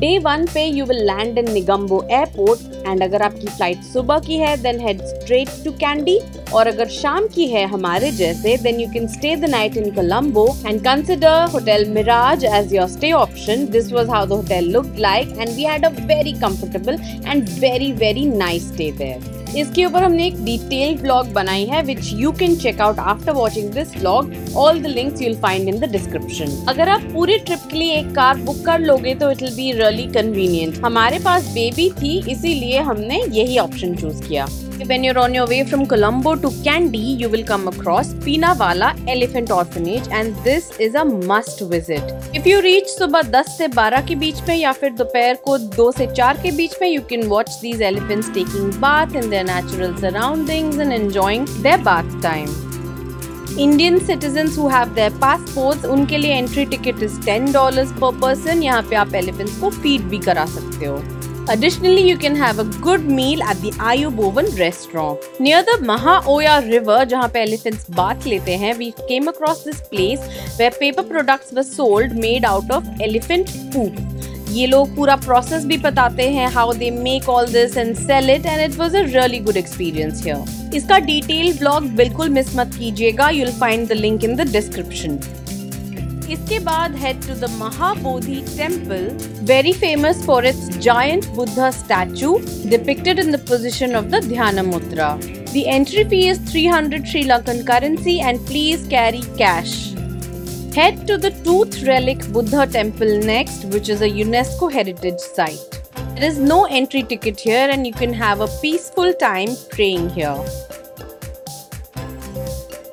Day 1 पे you will land in Negombo Airport and अगर आपकी फ्लाइट सुबह की है then head straight to Kandy, और अगर शाम की है हमारे जैसे then you can stay the night in Colombo and consider Hotel Mirage as your stay option. This was how the hotel looked like and we had a very comfortable and very nice stay there. इसके ऊपर हमने एक detailed vlog बनाई है which you can check out after watching this vlog. All the links you'll find in the description. अगर आप पूरी trip के लिए एक कार बुक कर लोगे तो it will be really convenient. हमारे पास बेबी थी इसीलिए हमने यही ऑप्शन चूज किया. When you're on your way from Colombo to Kandy, you will come across Peenawala Elephant Orphanage and this is a must visit. If you reach सुबह 10 से 12 के बीच में या फिर दोपहर को 2 से 4 के बीच में, you can watch these elephants taking bath in their natural surroundings and enjoying their bath time. Indian citizens who have their passports, उनके लिए entry ticket is $10 per person. यहाँ पे आप elephants को feed भी करा सकते हो. Additionally, you can have a good meal at the Ayu Bowen restaurant. Near the Maha-Oya river, जहाँ पे elephants bath लेते हैं, we came across this place where paper products were sold made out of elephant poop. ये लोग पूरा process भी बताते हैं how they make all this and sell it and it was a really good experience here. इसका detailed vlog बिल्कुल miss मत कीजिएगा. You'll find the link in the description. इसके बाद head to the Mahabodhi temple, very famous for its giant Buddha statue depicted in the position of the Dhyana Mudra. The entry fee is 300 Sri Lankan currency and please carry cash. Head to the Tooth Relic Buddha temple next, which is a UNESCO heritage site. There is no entry ticket here and you can have a peaceful time praying here.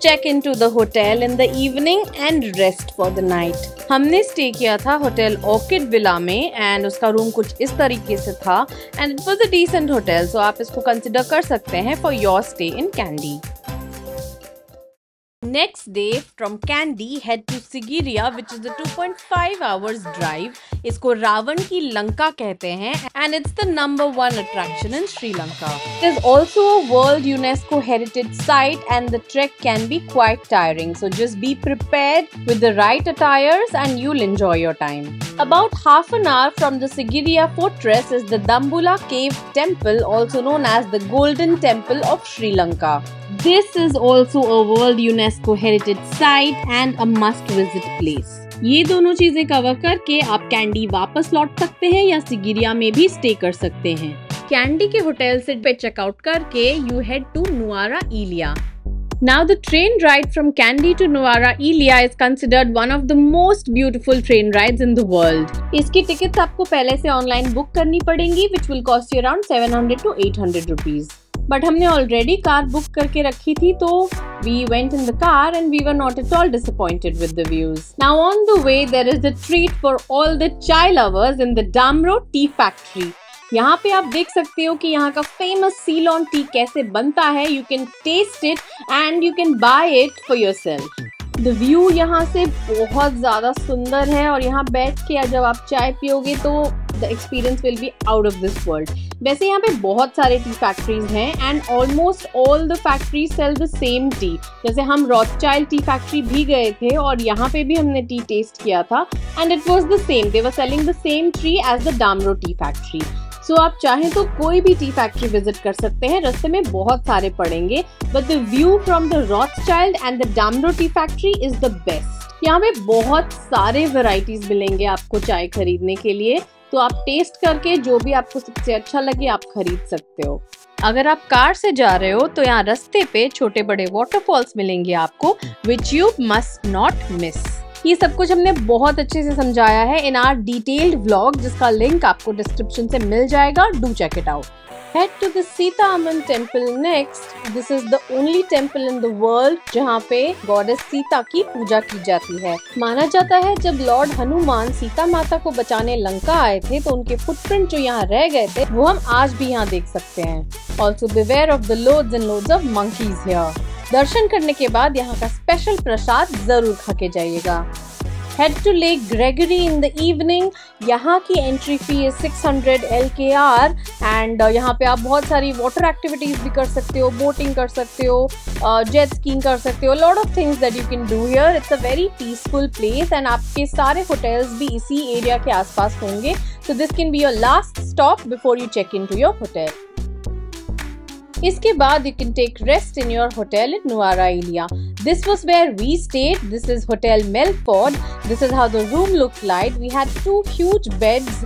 Check into the hotel in the evening and rest for the night. हमने stay किया था hotel Orchid Villa में and उसका room कुछ इस तरीके से था and it was a decent hotel, so आप इसको कंसिडर कर सकते हैं for your stay in Kandy. Next day from Kandy head to Sigiriya which is a 2.5 hours drive. इसको रावण की लंका कहते हैं and it's the #1 attraction in Sri Lanka. It is also a World UNESCO Heritage Site and the trek can be quite tiring. So just be prepared with the right attires and you'll enjoy your time. About half an hour from the Sigiriya fortress is the Dambulla Cave Temple, also known as the Golden Temple of Sri Lanka. This is also a World UNESCO Heritage Site and a must-visit place. ये दोनों चीजें cover करके आप candy वापस लौट सकते हैं या सिगिरिया में भी स्टे कर सकते हैं. कैंडी के होटल से पे चेकआउट करके you head to Nuwara Eliya. Now the train ride from Kandy to Nuwara Eliya is considered one of the most beautiful train rides in the world. इसकी टिकट्स आपको पहले से ऑनलाइन बुक करनी पड़ेंगी which will cost you around 700 to 800 rupees. But हमने already car book करके रखी थी तो we went in the car and we were not at all disappointed with the views. Now on the way there is a treat for all the chai lovers in the Damro Tea Factory. यहाँ पे आप देख सकते हो कि यहाँ का famous Ceylon tea कैसे बनता है. You can taste it and you can buy it for yourself. The view यहाँ से बहुत ज़्यादा सुंदर है और यहाँ बैठ के जब आप चाय पियोगे तो the experience will be out of this world. वैसे यहाँ पे बहुत सारे टी फैक्ट्रीज हैं and almost all the factories sell the same tea. जैसे हम रॉथचाइल्ड टी फैक्ट्री भी गए थे और यहाँ पे भी हमने टी टेस्ट किया था and it was the same. They were selling the same tea as the Damro tea factory. So आप चाहें तो कोई भी टी फैक्ट्री विजिट कर सकते हैं, रास्ते में बहुत सारे पड़ेंगे. But the view from the Rothschild and the Damro tea factory is the best. यहाँ पे बहुत सारे वैरायटीज मिलेंगे आपको चाय खरीदने के लिए, तो आप टेस्ट करके जो भी आपको सबसे अच्छा लगे आप खरीद सकते हो. अगर आप कार से जा रहे हो तो यहाँ रास्ते पे छोटे बड़े वाटरफॉल्स मिलेंगे आपको which you must not miss. ये सब कुछ हमने बहुत अच्छे से समझाया है इन आवर डिटेल्ड व्लॉग जिसका लिंक आपको डिस्क्रिप्शन से मिल जाएगा. Do check it out. Head to the Sita Amman temple next. This is the only temple in the world जहाँ पे गॉडेस सीता की पूजा की जाती है. माना जाता है जब लॉर्ड हनुमान सीता माता को बचाने लंका आए थे तो उनके फुटप्रिंट जो यहाँ रह गए थे वो हम आज भी यहाँ देख सकते हैं. Also beware of the loads and loads of monkeys here. दर्शन करने के बाद यहाँ का स्पेशल प्रसाद जरूर खा के जाइएगा. Head to Lake Gregory in the evening. यहाँ की एंट्री फी है 600 LKR एंड यहाँ पे आप बहुत सारी वाटर एक्टिविटीज भी कर सकते हो, बोटिंग कर सकते हो, जेट स्कीइंग कर सकते हो. Lot of things that you can do here. It's a very peaceful place and आपके सारे होटल्स भी इसी एरिया के आसपास होंगे So this can be your last stop before you check into your hotel. इसके बाद you can take rest in your hotel in Nuwara Eliya. This was where we stayed. This is Hotel Melford. This is how the room looked like. We had 2 huge beds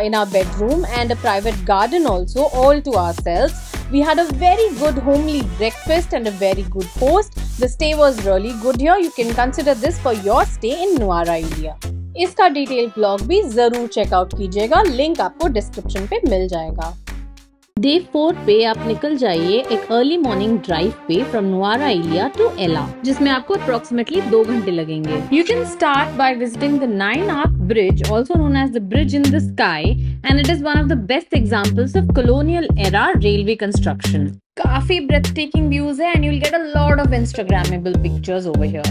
in our bedroom and a private garden also, all to ourselves. We had a very good homely breakfast and a very good host. The stay was really good here. You can consider this for your stay in Nuwara Eliya. इसका detail blog भी जरूर checkout कीजिएगा, link आपको description पे मिल जाएगा। Day 4 पे आप निकल जाइए एक अर्ली मॉर्निंग ड्राइव पे फ्रॉम नुआरा एलिया टू एला, जिसमें आपको अप्रोक्सीमेटली 2 घंटे लगेंगे। You can start by visiting the 9 arch bridge, also known as the bridge in the sky, and it is one of the best examples of colonial era railway construction. काफी breathtaking views है and you'll get a lot of Instagrammable pictures over here.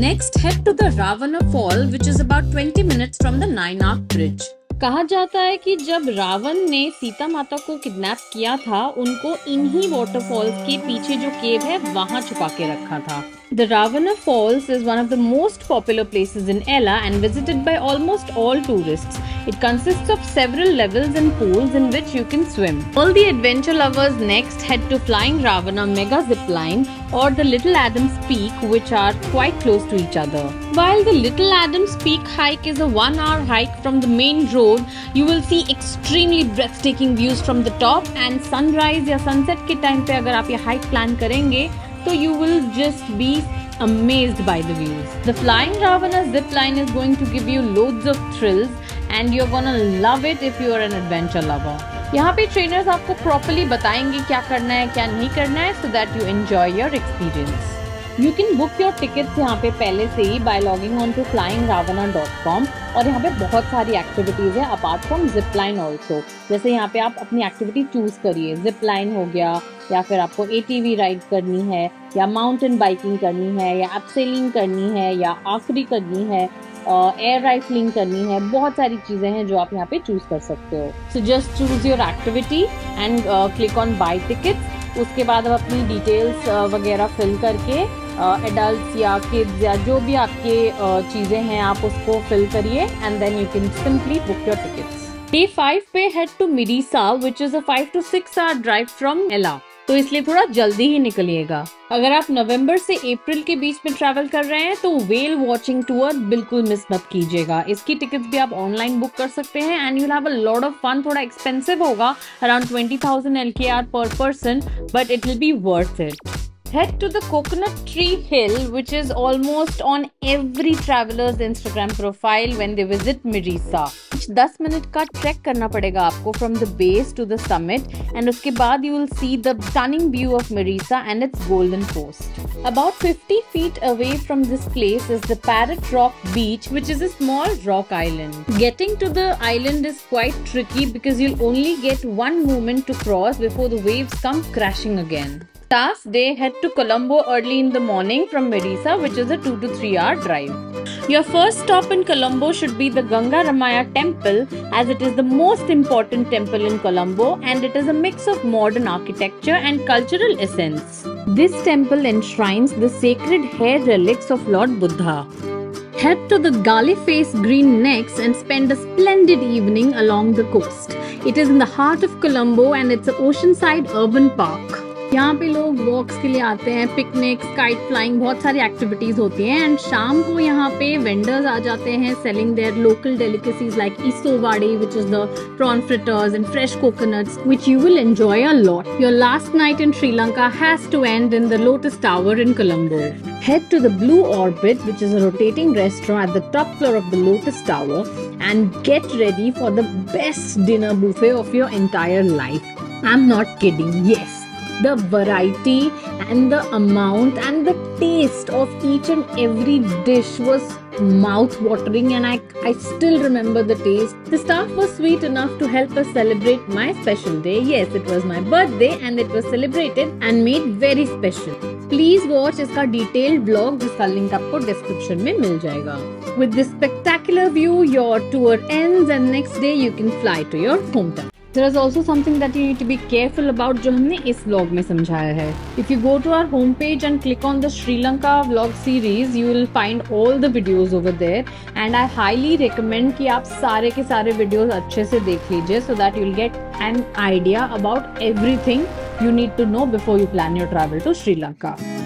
Next, head to the Ravana Fall, which is about 20 minutes from the 9 Arc Bridge. कहा जाता है कि जब रावण ने सीता माता को किडनैप किया था, उनको इन्हीं वाटरफॉल्स के पीछे जो केव है वहां छुपा के रखा था। The Ravana Falls is one of the most popular places in Ella and visited by almost all tourists. It consists of several levels and pools in which you can swim. All the adventure lovers next head to Flying Ravana Mega Zipline or the Little Adams Peak, which are quite close to each other. While the Little Adams Peak hike is a 1-hour hike from the main road, you will see extremely breathtaking views from the top, and sunrise या sunset के time पे अगर आप ये hike plan करेंगे so you will just be amazed by the views. The Flying Ravana zip line is going to give you loads of thrills and you're gonna love it if you are an adventure lover. यहाँ पे trainers आपको properly बताएंगे क्या करना है क्या नहीं करना है so that you enjoy your experience. You can book your tickets यहाँ पे पहले से ही by logging on to flyingravana.com और यहाँ पे बहुत सारी एक्टिविटीज है apart from zip line also. जैसे यहाँ पे आप अपनी एक्टिविटी चूज करिए, zip line हो गया या फिर आपको ATV राइड करनी है या माउंटेन बाइकिंग करनी है या एब्सेलिंग करनी है या आर्चरी करनी है, एयर राइफलिंग करनी है, बहुत सारी चीजें हैं जो आप यहाँ पे चूज कर सकते हो। So just choose your activity and click on buy tickets. उसके बाद आप अपनी डिटेल्स वगैरह फिल करके एडल्ट्स या किड्स या जो भी आपके चीजें हैं आप उसको फिल करिए and then you can simply book your tickets. Day 5 पे head to Mirissa which is a 5 to 6 hour drive from Ella, तो इसलिए थोड़ा जल्दी ही निकलिएगा। अगर आप नवंबर से अप्रैल के बीच में ट्रैवल कर रहे हैं तो व्हेल वॉचिंग टूर बिल्कुल मिस मत कीजिएगा। इसकी टिकट्स भी आप ऑनलाइन बुक कर सकते हैं and you will have a lot of fun. थोड़ा एक्सपेंसिव होगा, around 20,000 LKR per person, but it will be worth it. Head to the Coconut Tree Hill, which is almost on every traveler's Instagram profile when they visit Mirisa. 10 minute का track करना पड़ेगा आपको from the base to the summit, and उसके बाद you will see the stunning view of Mirisa and its golden coast. About 50 feet away from this place is the Parrot Rock Beach, which is a small rock island. Getting to the island is quite tricky because you'll only get one movement to cross before the waves come crashing again. Last day, head to Colombo early in the morning from Mirisa, which is a 2 to 3 hour drive. Your first stop in Colombo should be the Ganga Ramaya temple, as it is the most important temple in Colombo and it is a mix of modern architecture and cultural essence. This temple enshrines the sacred hair relics of Lord Buddha. Head to the Gali Face Green next and spend a splendid evening along the coast. It is in the heart of Colombo and it's an oceanside urban park. यहाँ पे लोग वॉक्स के लिए आते हैं, picnic, kite flying, बहुत सारी activities होती हैं एंड शाम को यहाँ पे वेंडर्स आ जाते हैं selling their local delicacies like isso vadai which is the prawn fritters and fresh coconuts which you will enjoy a lot. Your last night in Sri Lanka has to end in the Lotus Tower in Colombo. Head to the Blue Orbit, which is a rotating restaurant at the top floor of the Lotus Tower, and get ready for the best dinner buffet of your entire life. I'm not kidding. Yes. The variety and the amount and the taste of each and every dish was mouth-watering and I still remember the taste. The staff was sweet enough to help us celebrate my special day. Yes, it was my birthday and it was celebrated and made very special. Please watch इसका detailed vlog जिसका link आपको description में मिल जाएगा. With this spectacular view, your tour ends and next day you can fly to your hometown. There is also something that you need to be careful about जो हमने इस vlog में समझाया है. If you go to our homepage and click on the Sri Lanka vlog series, you will find all the videos over there. And I highly recommend कि आप सारे के सारे videos अच्छे से देख लीजिए so that you'll get an idea about everything you need to know before you plan your travel to Sri Lanka.